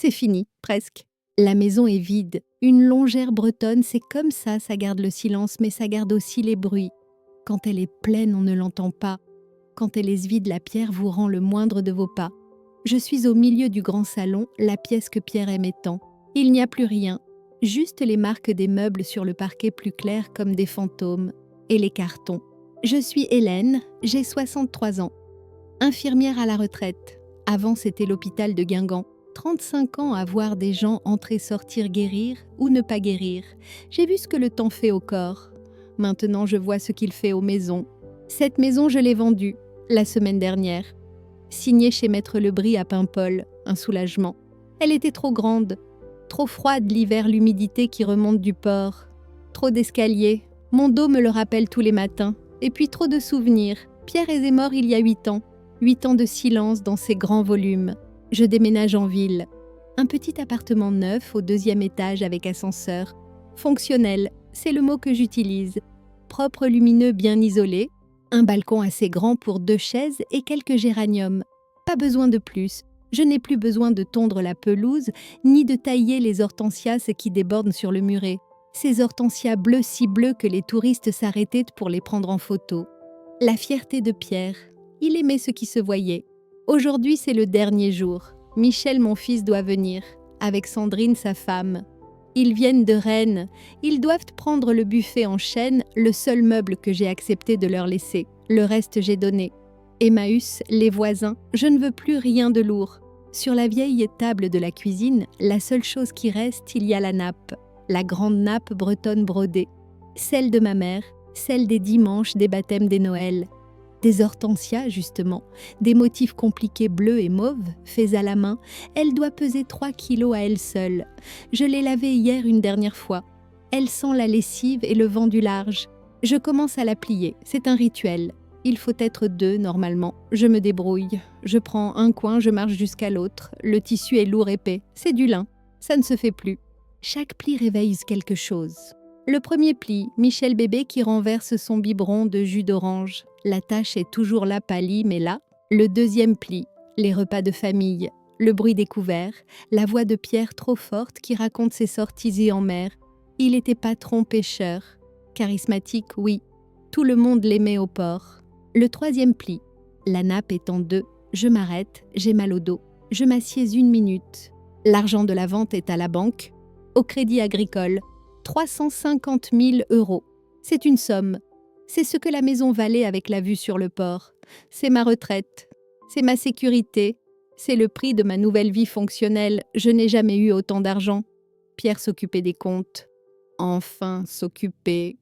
c'est fini, presque. La maison est vide. Une longère bretonne, c'est comme ça garde le silence, mais ça garde aussi les bruits. Quand elle est pleine, on ne l'entend pas. Quand elle est vide, la pierre vous rend le moindre de vos pas. Je suis au milieu du grand salon, la pièce que Pierre aimait tant. Il n'y a plus rien, juste les marques des meubles sur le parquet plus clairs comme des fantômes, et les cartons. Je suis Hélène, j'ai 63 ans. Infirmière à la retraite. Avant, c'était l'hôpital de Guingamp. 35 ans à voir des gens entrer, sortir, guérir ou ne pas guérir. J'ai vu ce que le temps fait au corps. Maintenant, je vois ce qu'il fait aux maisons. Cette maison, je l'ai vendue, la semaine dernière. Signée chez Maître Lebris à Paimpol, un soulagement. Elle était trop grande, trop froide l'hiver, l'humidité qui remonte du port. Trop d'escaliers, mon dos me le rappelle tous les matins. Et puis trop de souvenirs. Pierre est mort il y a 8 ans. 8 ans de silence dans ces grands volumes. Je déménage en ville. Un petit appartement neuf au 2e étage avec ascenseur. Fonctionnel, c'est le mot que j'utilise. Propre, lumineux, bien isolé. Un balcon assez grand pour 2 chaises et quelques géraniums. Pas besoin de plus. Je n'ai plus besoin de tondre la pelouse, ni de tailler les hortensias qui débordent sur le muret. Ces hortensias bleus si bleus que les touristes s'arrêtaient pour les prendre en photo. La fierté de Pierre. Il aimait ce qui se voyait. Aujourd'hui, c'est le dernier jour. Michel, mon fils, doit venir, avec Sandrine, sa femme. Ils viennent de Rennes. Ils doivent prendre le buffet en chêne, le seul meuble que j'ai accepté de leur laisser. Le reste, j'ai donné. Emmaüs, les voisins, je ne veux plus rien de lourd. Sur la vieille table de la cuisine, la seule chose qui reste, il y a la nappe. La grande nappe bretonne brodée. Celle de ma mère, celle des dimanches, des baptêmes, des Noëls. Des hortensias, justement, des motifs compliqués bleus et mauves, faits à la main. Elle doit peser 3 kilos à elle seule. Je l'ai lavée hier une dernière fois. Elle sent la lessive et le vent du large. Je commence à la plier, c'est un rituel. Il faut être 2 normalement. Je me débrouille. Je prends un coin, je marche jusqu'à l'autre. Le tissu est lourd épais. C'est du lin. Ça ne se fait plus. Chaque pli réveille quelque chose. Le premier pli, Michel bébé qui renverse son biberon de jus d'orange. La tache est toujours là, pâlie, mais là. Le deuxième pli, les repas de famille, le bruit des couverts, la voix de Pierre trop forte qui raconte ses sorties en mer. Il était patron pêcheur. Charismatique, oui. Tout le monde l'aimait au port. Le troisième pli, la nappe est en 2. Je m'arrête, j'ai mal au dos. Je m'assieds 1 minute. L'argent de la vente est à la banque, au Crédit Agricole. 350 000 €. C'est une somme. C'est ce que la maison valait avec la vue sur le port. C'est ma retraite. C'est ma sécurité. C'est le prix de ma nouvelle vie fonctionnelle. Je n'ai jamais eu autant d'argent. Pierre s'occupait des comptes. Enfin, s'occuper.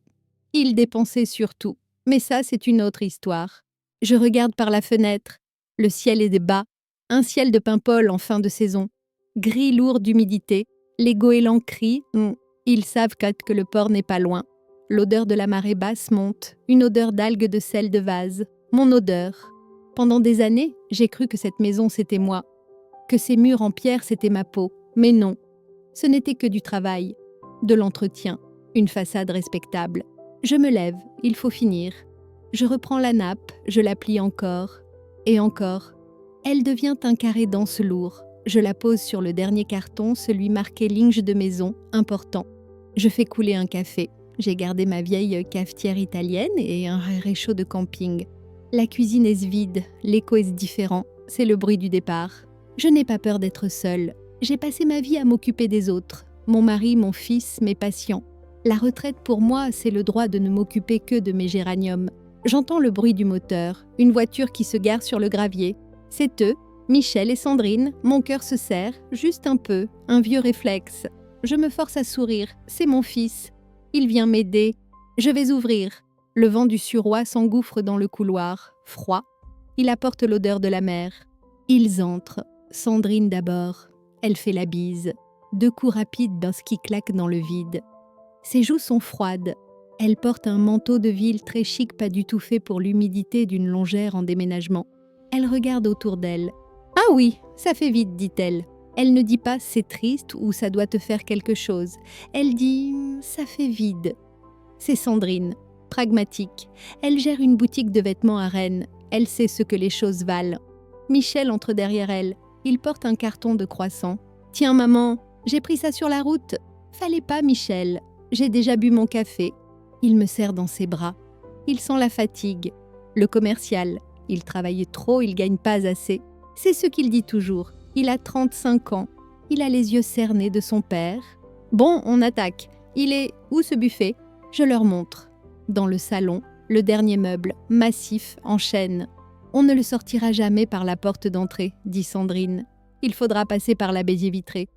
Il dépensait surtout. Mais ça, c'est une autre histoire. Je regarde par la fenêtre. Le ciel est bas. Un ciel de Paimpol en fin de saison. Gris lourd d'humidité. Les goélands crient. Ils savent que le port n'est pas loin. L'odeur de la marée basse monte, une odeur d'algues de sel de vase. Mon odeur. Pendant des années, j'ai cru que cette maison c'était moi, que ces murs en pierre c'était ma peau. Mais non, ce n'était que du travail, de l'entretien, une façade respectable. Je me lève, il faut finir. Je reprends la nappe, je la plie encore, et encore. Elle devient un carré dense lourd. Je la pose sur le dernier carton, celui marqué linge de maison, important. Je fais couler un café. J'ai gardé ma vieille cafetière italienne et un réchaud de camping. La cuisine est vide, l'écho est différent, c'est le bruit du départ. Je n'ai pas peur d'être seule. J'ai passé ma vie à m'occuper des autres. Mon mari, mon fils, mes patients. La retraite pour moi, c'est le droit de ne m'occuper que de mes géraniums. J'entends le bruit du moteur, une voiture qui se gare sur le gravier. C'est eux. Michel et Sandrine, mon cœur se serre, juste un peu, un vieux réflexe. Je me force à sourire, c'est mon fils. Il vient m'aider. Je vais ouvrir. Le vent du suroît s'engouffre dans le couloir, froid. Il apporte l'odeur de la mer. Ils entrent. Sandrine d'abord. Elle fait la bise. 2 coups rapides d'un ski claque dans le vide. Ses joues sont froides. Elle porte un manteau de ville très chic, pas du tout fait pour l'humidité d'une longère en déménagement. Elle regarde autour d'elle. « Ah oui, ça fait vite, dit-elle. » Elle ne dit pas « c'est triste » ou « ça doit te faire quelque chose ». Elle dit « ça fait vide ». C'est Sandrine, pragmatique. Elle gère une boutique de vêtements à Rennes. Elle sait ce que les choses valent. Michel entre derrière elle. Il porte un carton de croissants. Tiens maman, j'ai pris ça sur la route. Fallait pas Michel, j'ai déjà bu mon café. Il me serre dans ses bras. Il sent la fatigue. Le commercial, il travaille trop, il gagne pas assez. C'est ce qu'il dit toujours. Il a 35 ans. Il a les yeux cernés de son père. Bon, on attaque. Il est où ce buffet? Je leur montre. Dans le salon, le dernier meuble, massif, en chêne. On ne le sortira jamais par la porte d'entrée, dit Sandrine. Il faudra passer par la baie vitrée.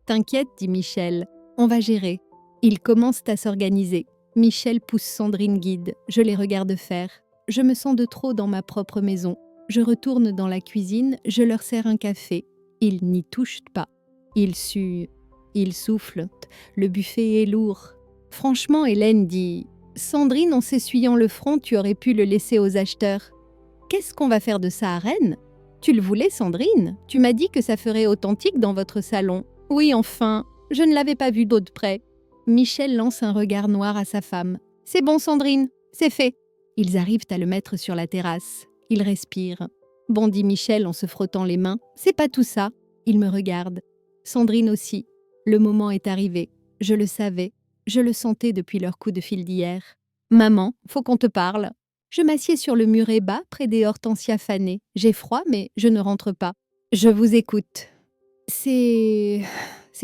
T'inquiète, dit Michel. On va gérer. Ils commencent à s'organiser. Michel pousse Sandrine guide. Je les regarde faire. Je me sens de trop dans ma propre maison. Je retourne dans la cuisine, je leur sers un café. Ils n'y touchent pas. Ils suent. Ils soufflent. Le buffet est lourd. Franchement, Hélène dit « Sandrine, en s'essuyant le front, tu aurais pu le laisser aux acheteurs. Qu'est-ce qu'on va faire de ça à Rennes? Tu le voulais, Sandrine? Tu m'as dit que ça ferait authentique dans votre salon. Oui, enfin, je ne l'avais pas vu d'eau de près. » Michel lance un regard noir à sa femme. « C'est bon, Sandrine, c'est fait. » Ils arrivent à le mettre sur la terrasse. Il respire. « Bon, dit Michel en se frottant les mains. C'est pas tout ça. » Il me regarde. Sandrine aussi. Le moment est arrivé. Je le savais. Je le sentais depuis leur coup de fil d'hier. « Maman, faut qu'on te parle. » Je m'assieds sur le muret bas, près des hortensias fanées. J'ai froid, mais je ne rentre pas. « Je vous écoute. » C'est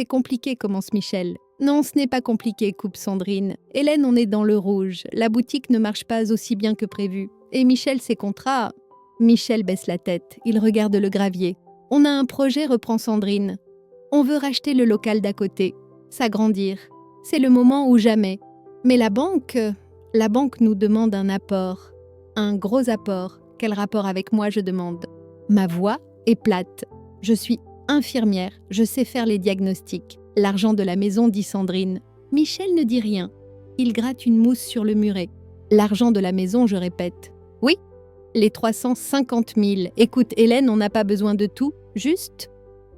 compliqué, commence Michel. « Non, ce n'est pas compliqué, coupe Sandrine. Hélène, on est dans le rouge. La boutique ne marche pas aussi bien que prévu. Et Michel, ses contrats... » Michel baisse la tête. Il regarde le gravier. « On a un projet, reprend Sandrine. On veut racheter le local d'à côté. S'agrandir. C'est le moment ou jamais. Mais la banque nous demande un apport. Un gros apport. Quel rapport avec moi, je demande. Ma voix est plate. Je suis infirmière. Je sais faire les diagnostics. L'argent de la maison, dit Sandrine. Michel ne dit rien. Il gratte une mousse sur le muret. L'argent de la maison, je répète. Oui, les 350 000. Écoute, Hélène, on n'a pas besoin de tout. Juste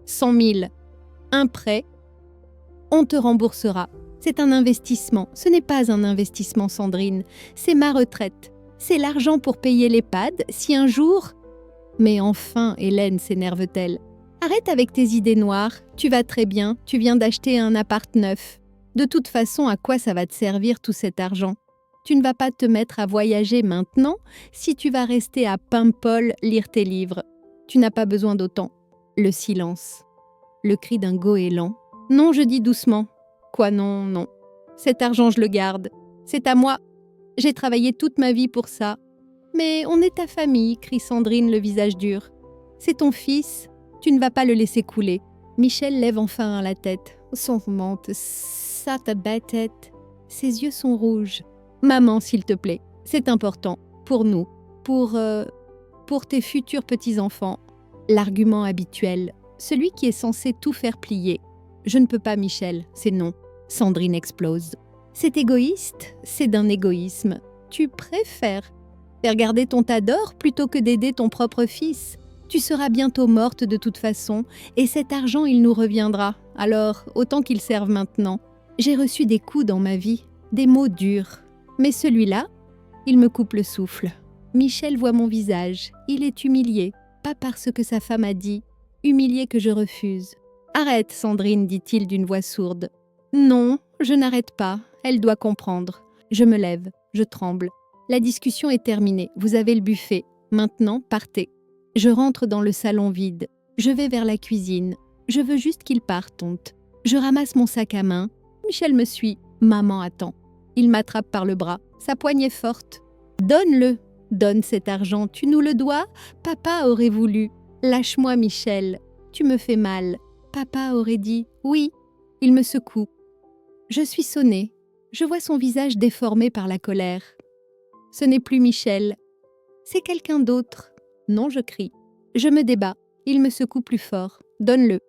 100 000. Un prêt. On te remboursera. C'est un investissement. Ce n'est pas un investissement, Sandrine. C'est ma retraite. C'est l'argent pour payer l'EHPAD si un jour... Mais enfin, Hélène, s'énerve-t-elle. Arrête avec tes idées noires. Tu vas très bien. Tu viens d'acheter un appart neuf. De toute façon, à quoi ça va te servir tout cet argent? Tu ne vas pas te mettre à voyager maintenant si tu vas rester à Paimpol lire tes livres. Tu n'as pas besoin d'autant. Le silence. Le cri d'un goéland. Non, je dis doucement. Quoi non, non. Cet argent, je le garde. C'est à moi. J'ai travaillé toute ma vie pour ça. Mais on est ta famille, crie Sandrine, le visage dur. C'est ton fils. Tu ne vas pas le laisser couler. Michel lève enfin la tête. Son monte. Ça, ta belle tête. Ses yeux sont rouges. Maman, s'il te plaît. C'est important. Pour nous. Pour tes futurs petits-enfants. L'argument habituel. Celui qui est censé tout faire plier. Je ne peux pas, Michel. C'est non. Sandrine explose. C'est égoïste. C'est d'un égoïsme. Tu préfères faire garder ton tas d'or plutôt que d'aider ton propre fils. Tu seras bientôt morte de toute façon, et cet argent, il nous reviendra. Alors, autant qu'il serve maintenant. J'ai reçu des coups dans ma vie, des mots durs. Mais celui-là, il me coupe le souffle. Michel voit mon visage. Il est humilié, pas parce que sa femme a dit, humilié que je refuse. « Arrête, Sandrine, dit-il d'une voix sourde. « Non, je n'arrête pas. Elle doit comprendre. » Je me lève, je tremble. La discussion est terminée. Vous avez le buffet. Maintenant, partez. Je rentre dans le salon vide. Je vais vers la cuisine. Je veux juste qu'il parte, tonte. Je ramasse mon sac à main. Michel me suit. Maman attend. Il m'attrape par le bras. Sa poigne est forte. Donne-le. Donne cet argent. Tu nous le dois? Papa aurait voulu. Lâche-moi, Michel. Tu me fais mal. Papa aurait dit oui. Il me secoue. Je suis sonnée. Je vois son visage déformé par la colère. Ce n'est plus Michel. C'est quelqu'un d'autre. Non, je crie. Je me débat. Il me secoue plus fort. Donne-le.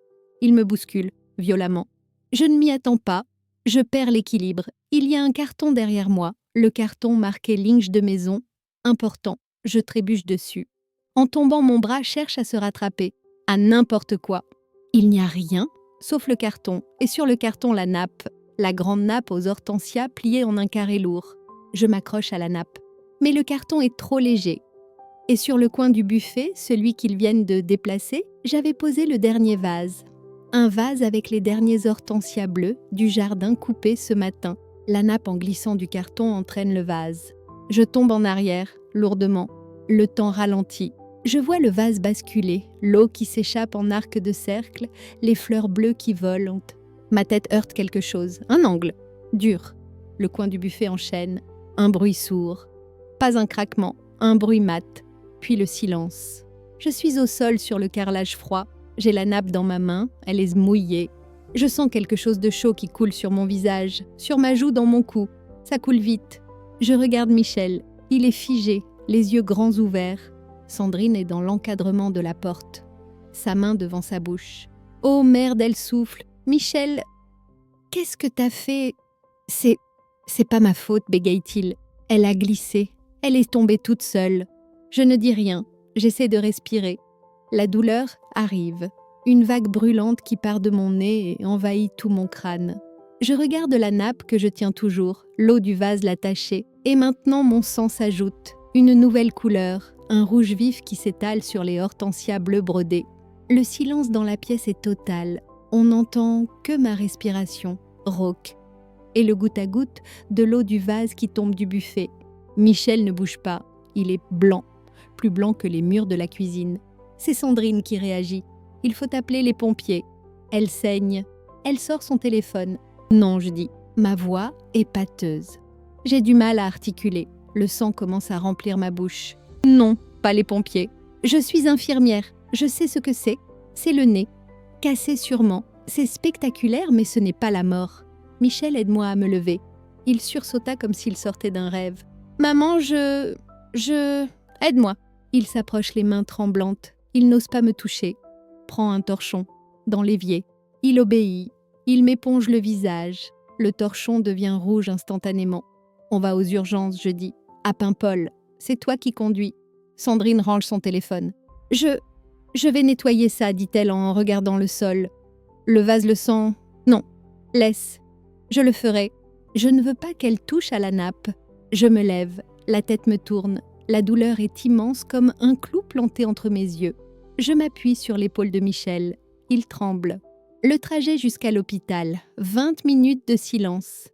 Il me bouscule, violemment. Je ne m'y attends pas. Je perds l'équilibre. Il y a un carton derrière moi. Le carton marqué linge de maison. Important. Je trébuche dessus. En tombant, mon bras cherche à se rattraper. À n'importe quoi. Il n'y a rien, sauf le carton. Et sur le carton, la nappe. La grande nappe aux hortensias pliée en un carré lourd. Je m'accroche à la nappe. Mais le carton est trop léger. Et sur le coin du buffet, celui qu'ils viennent de déplacer, j'avais posé le dernier vase. Un vase avec les derniers hortensias bleus du jardin coupés ce matin. La nappe en glissant du carton entraîne le vase. Je tombe en arrière, lourdement. Le temps ralentit. Je vois le vase basculer, l'eau qui s'échappe en arc de cercle, les fleurs bleues qui volent. Ma tête heurte quelque chose, un angle, dur. Le coin du buffet enchaîne, un bruit sourd. Pas un craquement, un bruit mat, puis le silence. Je suis au sol sur le carrelage froid, j'ai la nappe dans ma main, elle est mouillée. Je sens quelque chose de chaud qui coule sur mon visage, sur ma joue, dans mon cou. Ça coule vite. Je regarde Michel, il est figé, les yeux grands ouverts. Sandrine est dans l'encadrement de la porte, sa main devant sa bouche. Oh merde, elle souffle. Michel, qu'est-ce que t'as fait? C'est pas ma faute, bégaye-t-il. Elle a glissé, elle est tombée toute seule. Je ne dis rien, j'essaie de respirer. La douleur arrive, une vague brûlante qui part de mon nez et envahit tout mon crâne. Je regarde la nappe que je tiens toujours, l'eau du vase l'a tachée, et maintenant mon sang s'ajoute, une nouvelle couleur, un rouge vif qui s'étale sur les hortensias bleu brodés. Le silence dans la pièce est total, on n'entend que ma respiration, rauque, et le goutte à goutte de l'eau du vase qui tombe du buffet. Michel ne bouge pas, il est blanc, plus blanc que les murs de la cuisine. C'est Sandrine qui réagit. Il faut appeler les pompiers. Elle saigne. Elle sort son téléphone. Non, je dis. Ma voix est pâteuse. J'ai du mal à articuler. Le sang commence à remplir ma bouche. Non, pas les pompiers. Je suis infirmière. Je sais ce que c'est. C'est le nez. Cassé sûrement. C'est spectaculaire, mais ce n'est pas la mort. Michel, aide-moi à me lever. Il sursauta comme s'il sortait d'un rêve. Maman, Aide-moi. Il s'approche les mains tremblantes. Il n'ose pas me toucher. Prend un torchon, dans l'évier. Il obéit. Il m'éponge le visage. Le torchon devient rouge instantanément. On va aux urgences, je dis. À Paimpol. C'est toi qui conduis. Sandrine range son téléphone. Je vais nettoyer ça, dit-elle en regardant le sol. Le vase le sent. Non. Laisse. Je le ferai. Je ne veux pas qu'elle touche à la nappe. Je me lève. La tête me tourne. La douleur est immense comme un clou planté entre mes yeux. Je m'appuie sur l'épaule de Michel. Il tremble. Le trajet jusqu'à l'hôpital. 20 minutes de silence.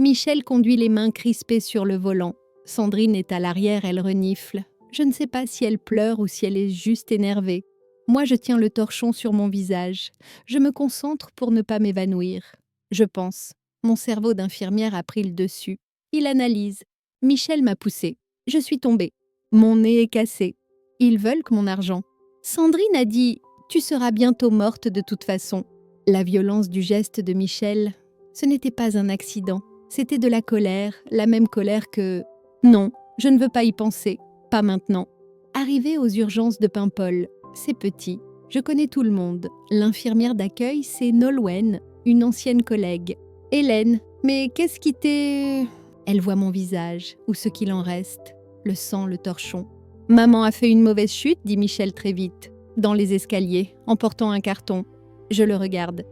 Michel conduit les mains crispées sur le volant. Sandrine est à l'arrière, elle renifle. Je ne sais pas si elle pleure ou si elle est juste énervée. Moi, je tiens le torchon sur mon visage. Je me concentre pour ne pas m'évanouir. Je pense. Mon cerveau d'infirmière a pris le dessus. Il analyse. Michel m'a poussée. Je suis tombée. Mon nez est cassé. Ils veulent que mon argent. Sandrine a dit « Tu seras bientôt morte de toute façon ». La violence du geste de Michel, ce n'était pas un accident. C'était de la colère, la même colère que « Non, je ne veux pas y penser, pas maintenant ». Arrivé aux urgences de Paimpol, c'est petit. Je connais tout le monde. L'infirmière d'accueil, c'est Nolwenn, une ancienne collègue. « Hélène, mais qu'est-ce qui t'est… » Elle voit mon visage, ou ce qu'il en reste, le sang, le torchon. « Maman a fait une mauvaise chute, dit Michel très vite, dans les escaliers, en portant un carton. Je le regarde.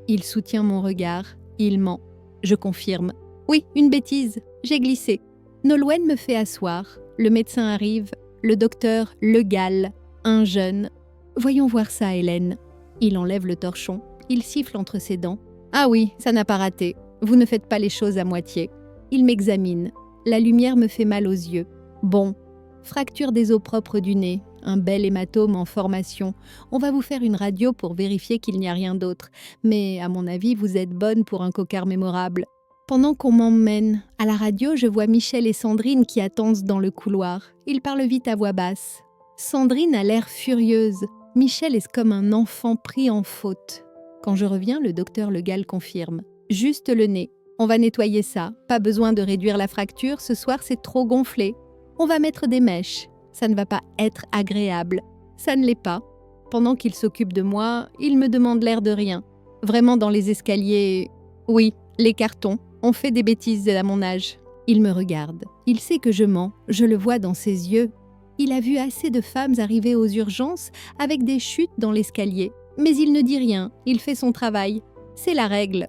Il soutient mon regard, il ment. Je confirme. Oui, une bêtise, j'ai glissé. Nolwenn me fait asseoir. Le médecin arrive, le docteur Le Gall, un jeune. Voyons voir ça, Hélène. Il enlève le torchon, il siffle entre ses dents. Ah oui, ça n'a pas raté. Vous ne faites pas les choses à moitié. Il m'examine. La lumière me fait mal aux yeux. Bon, fracture des os propres du nez, un bel hématome en formation. On va vous faire une radio pour vérifier qu'il n'y a rien d'autre. Mais à mon avis, vous êtes bonne pour un cocard mémorable. Pendant qu'on m'emmène à la radio, je vois Michel et Sandrine qui attendent dans le couloir. Ils parlent vite à voix basse. Sandrine a l'air furieuse. Michel est comme un enfant pris en faute. Quand je reviens, le docteur Le Gall confirme. Juste le nez. On va nettoyer ça. Pas besoin de réduire la fracture. Ce soir, c'est trop gonflé. On va mettre des mèches. Ça ne va pas être agréable. Ça ne l'est pas. Pendant qu'il s'occupe de moi, il me demande l'air de rien. Vraiment dans les escaliers… Oui, les cartons. On fait des bêtises à mon âge. Il me regarde. Il sait que je mens. Je le vois dans ses yeux. Il a vu assez de femmes arriver aux urgences avec des chutes dans l'escalier. Mais il ne dit rien. Il fait son travail. C'est la règle.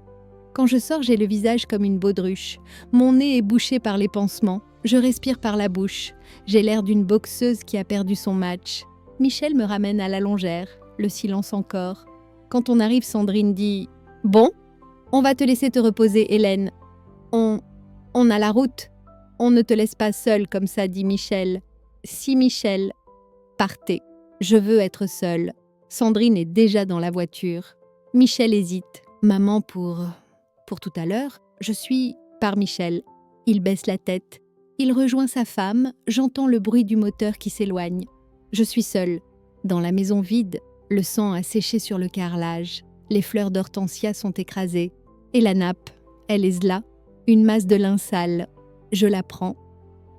Quand je sors, j'ai le visage comme une baudruche. Mon nez est bouché par les pansements. Je respire par la bouche. J'ai l'air d'une boxeuse qui a perdu son match. Michel me ramène à la longère. Le silence encore. Quand on arrive, Sandrine dit « Bon, on va te laisser te reposer, Hélène. On a la route. On ne te laisse pas seule comme ça, dit Michel. Si Michel, partez. Je veux être seule. » Sandrine est déjà dans la voiture. Michel hésite. Maman, pour tout à l'heure, je suis par Michel. Il baisse la tête. Il rejoint sa femme. J'entends le bruit du moteur qui s'éloigne. Je suis seule. Dans la maison vide, le sang a séché sur le carrelage. Les fleurs d'hortensia sont écrasées. Et la nappe, elle est là, une masse de lin sale. Je la prends.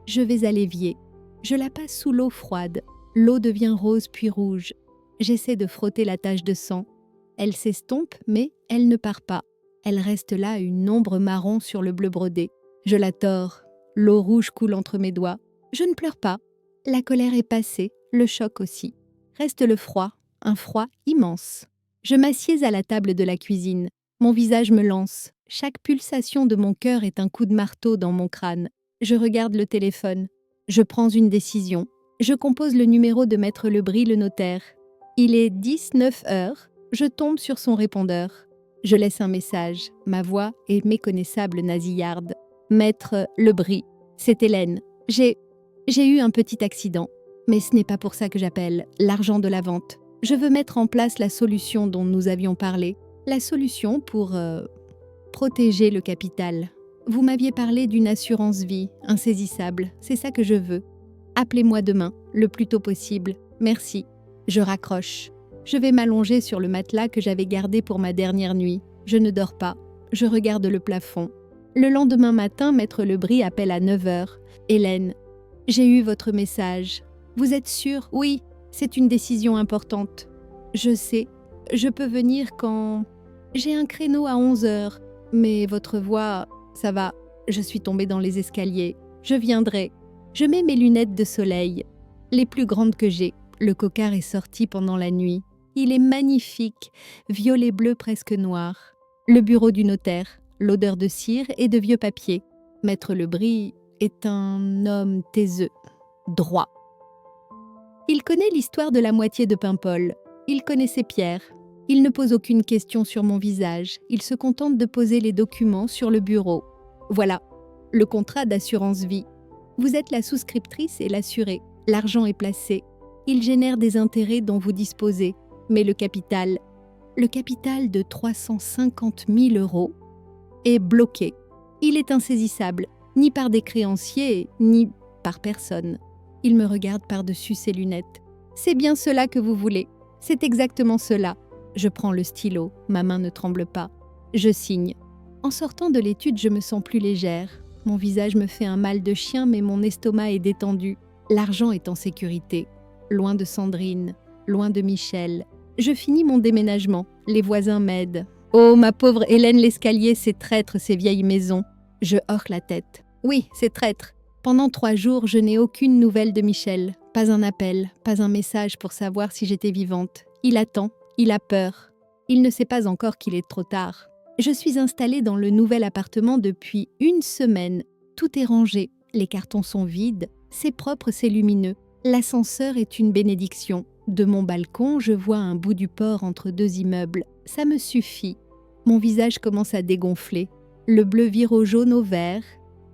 Je vais à l'évier. Je la passe sous l'eau froide. L'eau devient rose puis rouge. J'essaie de frotter la tache de sang. Elle s'estompe, mais elle ne part pas. Elle reste là, une ombre marron sur le bleu brodé. Je la tords. L'eau rouge coule entre mes doigts. Je ne pleure pas. La colère est passée, le choc aussi. Reste le froid, un froid immense. Je m'assieds à la table de la cuisine. Mon visage me lance. Chaque pulsation de mon cœur est un coup de marteau dans mon crâne. Je regarde le téléphone. Je prends une décision. Je compose le numéro de Maître Lebris, le notaire. Il est 19 heures. Je tombe sur son répondeur. Je laisse un message. Ma voix est méconnaissable nasillarde. Maître Lebris, c'est Hélène. J'ai eu un petit accident. Mais ce n'est pas pour ça que j'appelle. L'argent de la vente. Je veux mettre en place la solution dont nous avions parlé. La solution pour protéger le capital. Vous m'aviez parlé d'une assurance vie, insaisissable. C'est ça que je veux. Appelez-moi demain, le plus tôt possible. Merci. Je raccroche. Je vais m'allonger sur le matelas que j'avais gardé pour ma dernière nuit. Je ne dors pas. Je regarde le plafond. Le lendemain matin, Maître Lebris appelle à 9 heures. « Hélène, j'ai eu votre message. Vous êtes sûre ? Oui, c'est une décision importante. Je sais. Je peux venir quand... J'ai un créneau à 11 heures. Mais votre voix, ça va. Je suis tombée dans les escaliers. Je viendrai. Je mets mes lunettes de soleil. Les plus grandes que j'ai. Le cocard est sorti pendant la nuit. Il est magnifique, violet-bleu presque noir. Le bureau du notaire, l'odeur de cire et de vieux papier. Maître Lebris est un homme taiseux, droit. Il connaît l'histoire de la moitié de Paimpol. Il connaissait Pierre. Il ne pose aucune question sur mon visage. Il se contente de poser les documents sur le bureau. Voilà, le contrat d'assurance vie. Vous êtes la souscriptrice et l'assurée. L'argent est placé. Il génère des intérêts dont vous disposez. Mais le capital de 350 000 euros, est bloqué. Il est insaisissable, ni par des créanciers, ni par personne. Il me regarde par-dessus ses lunettes. C'est bien cela que vous voulez. C'est exactement cela. Je prends le stylo, ma main ne tremble pas. Je signe. En sortant de l'étude, je me sens plus légère. Mon visage me fait un mal de chien, mais mon estomac est détendu. L'argent est en sécurité. Loin de Sandrine, loin de Michel. Je finis mon déménagement. Les voisins m'aident. Oh, ma pauvre Hélène, l'escalier, c'est traître, ces vieilles maisons. Je hoche la tête. Oui, c'est traître. Pendant 3 jours, je n'ai aucune nouvelle de Michel. Pas un appel, pas un message pour savoir si j'étais vivante. Il attend, il a peur. Il ne sait pas encore qu'il est trop tard. Je suis installée dans le nouvel appartement depuis 1 semaine. Tout est rangé, les cartons sont vides, c'est propre, c'est lumineux. L'ascenseur est une bénédiction. De mon balcon, je vois un bout du port entre 2 immeubles. Ça me suffit. Mon visage commence à dégonfler. Le bleu vire au jaune au vert.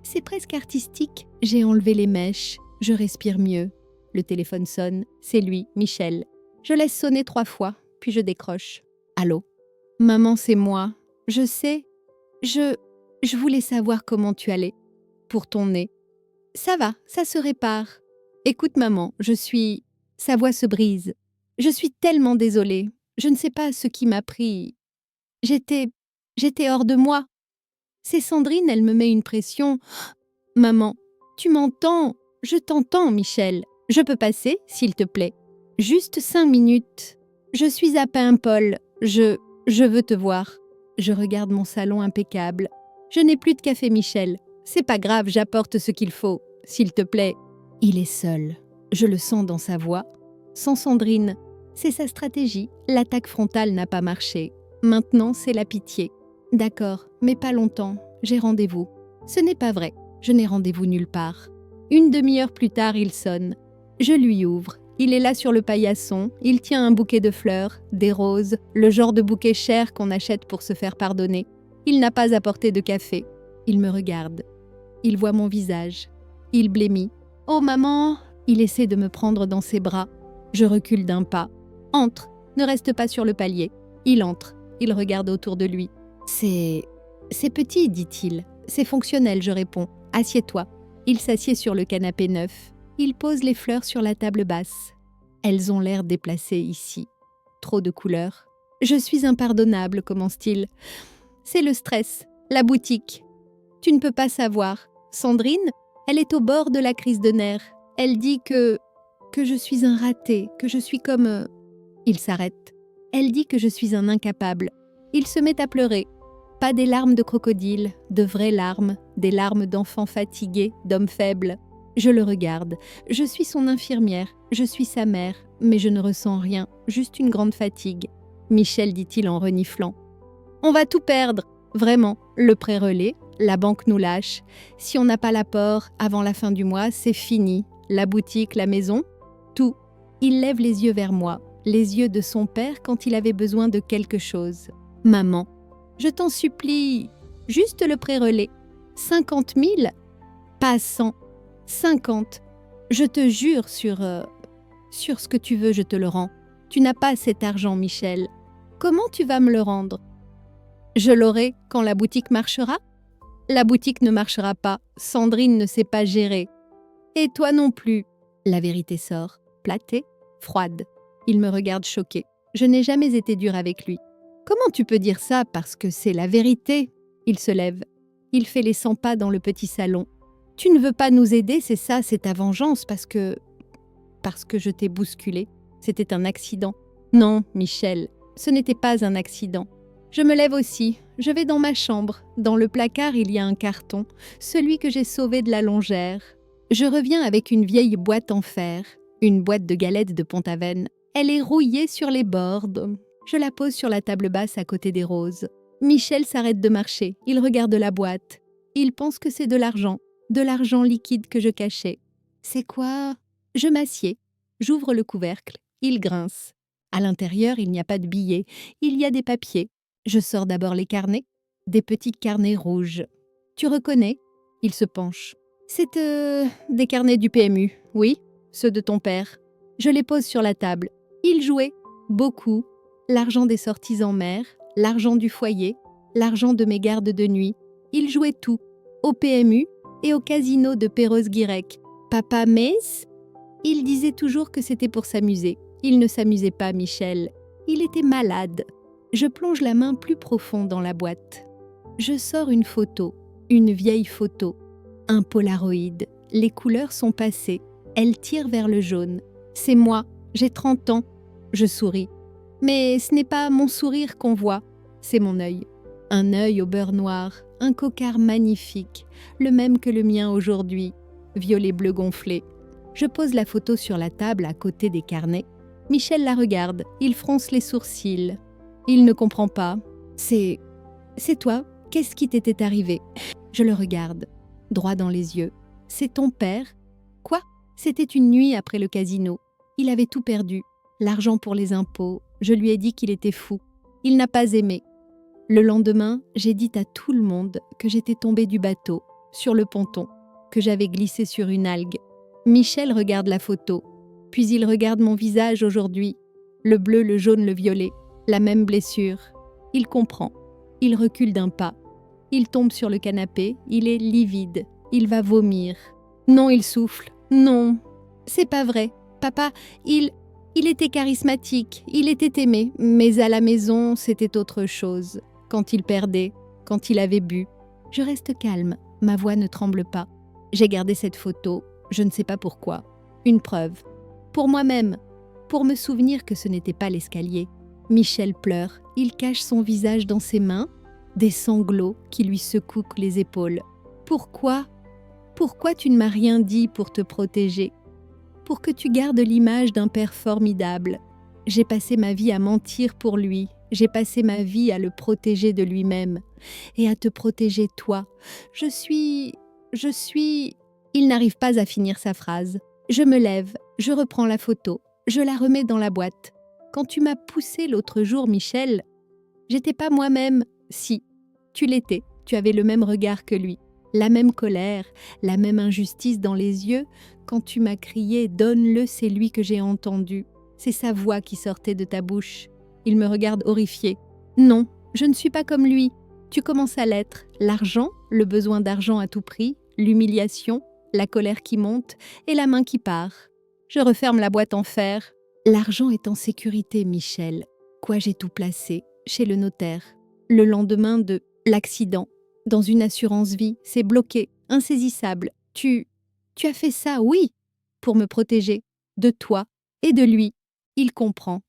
C'est presque artistique. J'ai enlevé les mèches. Je respire mieux. Le téléphone sonne. C'est lui, Michel. Je laisse sonner 3 fois, puis je décroche. Allô ? Maman, c'est moi. Je sais. Je voulais savoir comment tu allais. Pour ton nez. Ça va, ça se répare. Écoute, maman, Sa voix se brise. Je suis tellement désolée. Je ne sais pas ce qui m'a pris. J'étais hors de moi. C'est Sandrine, elle me met une pression. Maman, tu m'entends ? Je t'entends, Michel. Je peux passer, s'il te plaît. Juste 5 minutes. Je suis à Paimpol. Je veux te voir. Je regarde mon salon impeccable. Je n'ai plus de café, Michel. C'est pas grave, j'apporte ce qu'il faut. S'il te plaît. Il est seul. Je le sens dans sa voix. Sans Sandrine, c'est sa stratégie. L'attaque frontale n'a pas marché. Maintenant, c'est la pitié. D'accord, mais pas longtemps. J'ai rendez-vous. Ce n'est pas vrai. Je n'ai rendez-vous nulle part. 1 demi-heure plus tard, il sonne. Je lui ouvre. Il est là sur le paillasson, il tient un bouquet de fleurs, des roses, le genre de bouquet cher qu'on achète pour se faire pardonner. Il n'a pas apporté de café. Il me regarde. Il voit mon visage. Il blêmit. « Oh maman !» Il essaie de me prendre dans ses bras. Je recule d'un pas. « Entre, ne reste pas sur le palier. » Il entre. Il regarde autour de lui. « C'est petit, dit-il. C'est fonctionnel, je réponds. Assieds-toi. » Il s'assied sur le canapé neuf. Il pose les fleurs sur la table basse. Elles ont l'air déplacées ici. Trop de couleurs. « Je suis impardonnable, commence-t-il. C'est le stress, la boutique. Tu ne peux pas savoir. Sandrine, elle est au bord de la crise de nerfs. Elle dit que je suis un raté, que je suis comme... Il s'arrête. Elle dit que je suis un incapable. Il se met à pleurer. Pas des larmes de crocodile, de vraies larmes, des larmes d'enfants fatigués, d'hommes faibles. Je le regarde. Je suis son infirmière, je suis sa mère, mais je ne ressens rien, juste une grande fatigue. Michel, dit-il en reniflant. On va tout perdre, vraiment. Le pré-relais, la banque nous lâche. Si on n'a pas l'apport avant la fin du mois, c'est fini. La boutique, la maison, tout. Il lève les yeux vers moi, les yeux de son père quand il avait besoin de quelque chose. Maman, je t'en supplie, juste le pré-relais. 50 000 ? Pas 100, 50. Je te jure sur ce que tu veux, je te le rends. Tu n'as pas cet argent, Michel. Comment tu vas me le rendre ? Je l'aurai quand la boutique marchera ? La boutique ne marchera pas. Sandrine ne sait pas gérer. Et toi non plus. La vérité sort, platée, froide. Il me regarde choqué. Je n'ai jamais été dure avec lui. Comment tu peux dire ça parce que c'est la vérité ? Il se lève. Il fait les 100 pas dans le petit salon. Tu ne veux pas nous aider, c'est ça, c'est ta vengeance parce que je t'ai bousculé. C'était un accident. Non, Michel, ce n'était pas un accident. Je me lève aussi. Je vais dans ma chambre. Dans le placard, il y a un carton, celui que j'ai sauvé de la longère. Je reviens avec une vieille boîte en fer, une boîte de galettes de Pont-Aven. Elle est rouillée sur les bords. Je la pose sur la table basse à côté des roses. Michel s'arrête de marcher. Il regarde la boîte. Il pense que c'est de l'argent liquide que je cachais. C'est quoi ? Je m'assieds. J'ouvre le couvercle. Il grince. À l'intérieur, il n'y a pas de billets. Il y a des papiers. Je sors d'abord les carnets. Des petits carnets rouges. Tu reconnais ? Il se penche. C'est des carnets du PMU. Oui, ceux de ton père. Je les pose sur la table. Il jouait. Beaucoup. L'argent des sorties en mer, l'argent du foyer, l'argent de mes gardes de nuit. Il jouait tout. Au PMU et au casino de Perros-Guirec. Papa Mess ? Il disait toujours que c'était pour s'amuser. Il ne s'amusait pas, Michel. Il était malade. Je plonge la main plus profond dans la boîte. Je sors une photo, une vieille photo. Un polaroid. Les couleurs sont passées. Elles tirent vers le jaune. C'est moi. J'ai 30 ans. Je souris. Mais ce n'est pas mon sourire qu'on voit. C'est mon œil. Un œil au beurre noir. Un cocard magnifique. Le même que le mien aujourd'hui. Violet bleu gonflé. Je pose la photo sur la table à côté des carnets. Michel la regarde. Il fronce les sourcils. Il ne comprend pas. C'est toi ? Qu'est-ce qui t'était arrivé ? Je le regarde, droit dans les yeux. C'est ton père ? Quoi ? C'était une nuit après le casino. Il avait tout perdu. L'argent pour les impôts. Je lui ai dit qu'il était fou. Il n'a pas aimé. Le lendemain, j'ai dit à tout le monde que j'étais tombée du bateau, sur le ponton, que j'avais glissé sur une algue. Michel regarde la photo, puis il regarde mon visage aujourd'hui. Le bleu, le jaune, le violet, la même blessure. Il comprend. Il recule d'un pas. Il tombe sur le canapé, il est livide. Il va vomir. Non, il souffle. Non, c'est pas vrai. Papa, il était charismatique, il était aimé, mais à la maison, c'était autre chose. Quand il perdait, quand il avait bu. Je reste calme, ma voix ne tremble pas. J'ai gardé cette photo, je ne sais pas pourquoi. Une preuve. Pour moi-même, pour me souvenir que ce n'était pas l'escalier. Michel pleure, il cache son visage dans ses mains, des sanglots qui lui secouent les épaules. Pourquoi ? Pourquoi tu ne m'as rien dit pour te protéger ? Pour que tu gardes l'image d'un père formidable. J'ai passé ma vie à mentir pour lui. J'ai passé ma vie à le protéger de lui-même et à te protéger toi. Je suis... Il n'arrive pas à finir sa phrase. Je me lève, Je reprends la photo, je la remets dans la boîte. Quand tu m'as poussé l'autre jour, Michel, j'étais pas moi-même. Si, tu l'étais, tu avais le même regard que lui, la même colère, la même injustice dans les yeux. Quand tu m'as crié « Donne-le, c'est lui que j'ai entendu ». C'est sa voix qui sortait de ta bouche. Il me regarde horrifié. Non, je ne suis pas comme lui. Tu commences à l'être. L'argent, le besoin d'argent à tout prix, l'humiliation, la colère qui monte et la main qui part. Je referme la boîte en fer. L'argent est en sécurité, Michel. Quoi, j'ai tout placé, chez le notaire. Le lendemain de l'accident, dans une assurance vie, c'est bloqué, insaisissable. Tu as fait ça, oui, pour me protéger, de toi et de lui. Il comprend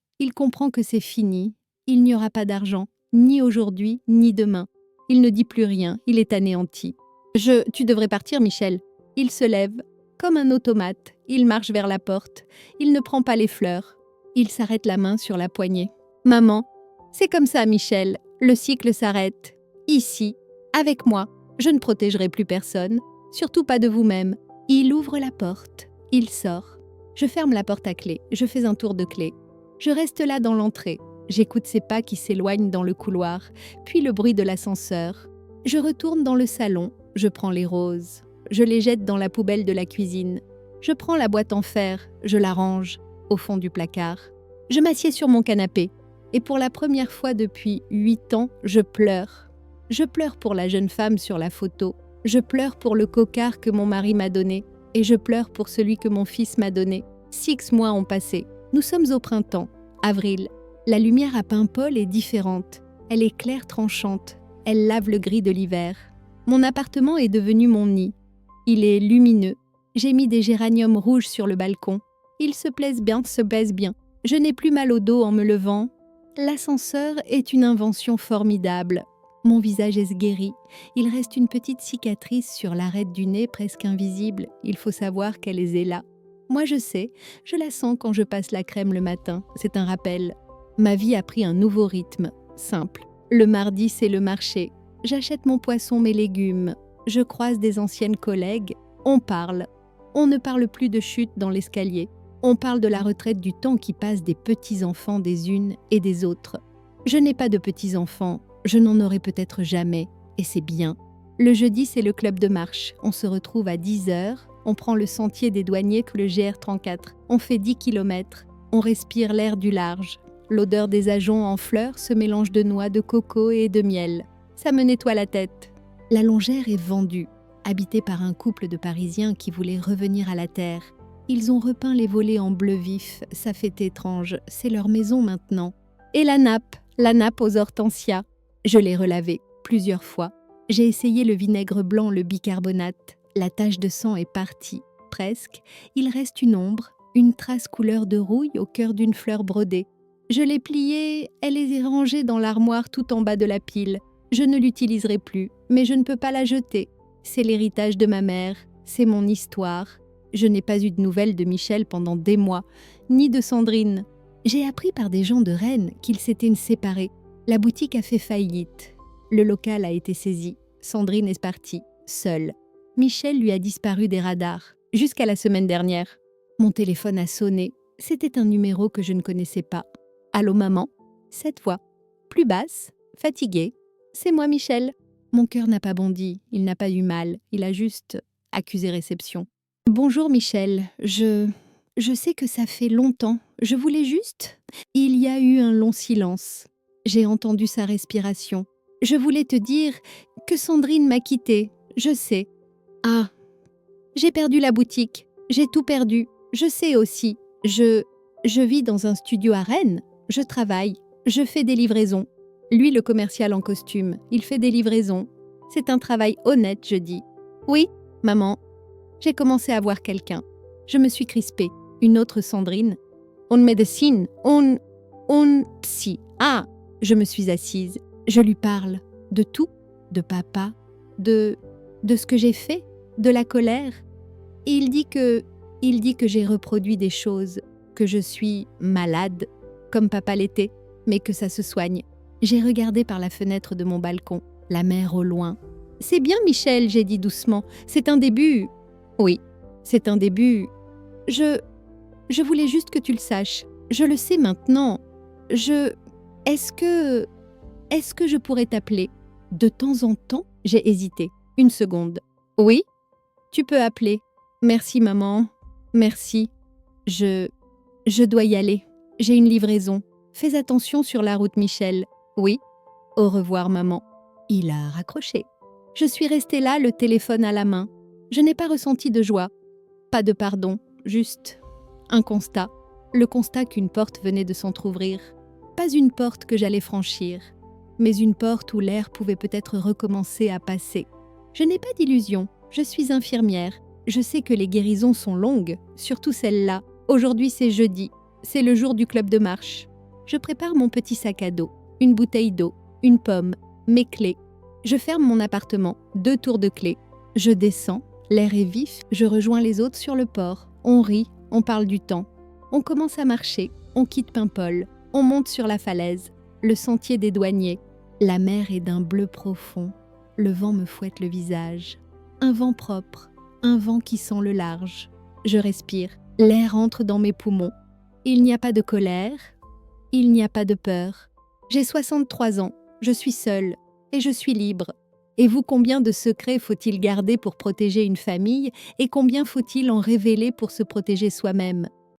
que c'est fini. Il n'y aura pas d'argent, ni aujourd'hui, ni demain. Il ne dit plus rien, il est anéanti. Tu devrais partir, Michel. Il se lève, comme un automate. Il marche vers la porte. Il ne prend pas les fleurs. Il s'arrête la main sur la poignée. Maman, c'est comme ça, Michel. Le cycle s'arrête. Ici, avec moi, je ne protégerai plus personne. Surtout pas de vous-même. Il ouvre la porte. Il sort. Je ferme la porte à clé. Je fais un tour de clé. Je reste là dans l'entrée. J'écoute ses pas qui s'éloignent dans le couloir, puis le bruit de l'ascenseur. Je retourne dans le salon. Je prends les roses. Je les jette dans la poubelle de la cuisine. Je prends la boîte en fer. Je la range au fond du placard. Je m'assieds sur mon canapé. Et pour la première fois depuis 8 ans, je pleure. Je pleure pour la jeune femme sur la photo. Je pleure pour le cocard que mon mari m'a donné. Et je pleure pour celui que mon fils m'a donné. 6 mois ont passé. Nous sommes au printemps, avril. La lumière à Paimpol est différente. Elle est claire tranchante. Elle lave le gris de l'hiver. Mon appartement est devenu mon nid. Il est lumineux. J'ai mis des géraniums rouges sur le balcon. Ils se plaisent bien. Je n'ai plus mal au dos en me levant. L'ascenseur est une invention formidable. Mon visage est guéri. Il reste une petite cicatrice sur l'arête du nez presque invisible. Il faut savoir qu'elle est là. Moi je sais, je la sens quand je passe la crème le matin. C'est un rappel. Ma vie a pris un nouveau rythme, simple. Le mardi, c'est le marché. J'achète mon poisson, mes légumes. Je croise des anciennes collègues. On parle. On ne parle plus de chute dans l'escalier. On parle de la retraite du temps qui passe des petits-enfants des unes et des autres. Je n'ai pas de petits-enfants. Je n'en aurai peut-être jamais. Et c'est bien. Le jeudi, c'est le club de marche. On se retrouve à 10h. On prend le sentier des douaniers que le GR34. On fait 10 km. On respire l'air du large. L'odeur des ajoncs en fleurs se mélange de noix, de coco et de miel. Ça me nettoie la tête. La longère est vendue, habitée par un couple de Parisiens qui voulaient revenir à la terre. Ils ont repeint les volets en bleu vif. Ça fait étrange. C'est leur maison maintenant. Et la nappe aux hortensias. Je l'ai relavée plusieurs fois. J'ai essayé le vinaigre blanc, le bicarbonate. La tache de sang est partie, presque. Il reste une ombre, une trace couleur de rouille au cœur d'une fleur brodée. Je l'ai pliée, elle est rangée dans l'armoire tout en bas de la pile. Je ne l'utiliserai plus, mais je ne peux pas la jeter. C'est l'héritage de ma mère, c'est mon histoire. Je n'ai pas eu de nouvelles de Michel pendant des mois, ni de Sandrine. J'ai appris par des gens de Rennes qu'ils s'étaient séparés. La boutique a fait faillite. Le local a été saisi. Sandrine est partie, seule. Michel lui a disparu des radars, jusqu'à la semaine dernière. Mon téléphone a sonné. C'était un numéro que je ne connaissais pas. Allô maman? Cette voix, plus basse, fatiguée. C'est moi Michel. Mon cœur n'a pas bondi, il n'a pas eu mal, il a juste accusé réception. Bonjour Michel, je sais que ça fait longtemps. Je voulais juste... Il y a eu un long silence. J'ai entendu sa respiration. Je voulais te dire que Sandrine m'a quittée, je sais. Ah, j'ai perdu la boutique, j'ai tout perdu. Je sais aussi, je vis dans un studio à Rennes, je travaille, je fais des livraisons. Lui, le commercial en costume, il fait des livraisons. C'est un travail honnête, je dis. Oui, maman, j'ai commencé à voir quelqu'un. Je me suis crispée. Une autre Sandrine. On médecine, on psy. Ah, je me suis assise. Je lui parle de tout, de papa, de ce que j'ai fait, de la colère. Et il dit que j'ai reproduit des choses, que je suis malade, comme papa l'était, mais que ça se soigne. J'ai regardé par la fenêtre de mon balcon, la mer au loin. C'est bien, Michel, j'ai dit doucement. C'est un début. Oui, c'est un début. Je Je voulais juste que tu le saches. Je le sais maintenant. Est-ce que... Est-ce que je pourrais t'appeler? De temps en temps, j'ai hésité. Une seconde. Oui? Tu peux appeler. Merci, maman. Merci. Je dois y aller. J'ai une livraison. Fais attention sur la route, Michel. Oui? Au revoir, maman. Il a raccroché. Je suis restée là, le téléphone à la main. Je n'ai pas ressenti de joie. Pas de pardon, juste un constat. Le constat qu'une porte venait de s'entr'ouvrir. Pas une porte que j'allais franchir, mais une porte où l'air pouvait peut-être recommencer à passer. Je n'ai pas d'illusion. Je suis infirmière. Je sais que les guérisons sont longues, surtout celle-là. Aujourd'hui, c'est jeudi. C'est le jour du club de marche. Je prépare mon petit sac à dos, une bouteille d'eau, une pomme, mes clés. Je ferme mon appartement, 2 tours de clés. Je descends, l'air est vif, je rejoins les autres sur le port. On rit, on parle du temps. On commence à marcher, on quitte Paimpol, on monte sur la falaise, le sentier des douaniers. La mer est d'un bleu profond. Le vent me fouette le visage. Un vent propre, un vent qui sent le large. Je respire, l'air entre dans mes poumons. Il n'y a pas de colère, il n'y a pas de peur. J'ai 63 ans, je suis seule et je suis libre. Et vous, combien de secrets faut-il garder pour protéger une famille et combien faut-il en révéler pour se protéger soi-même?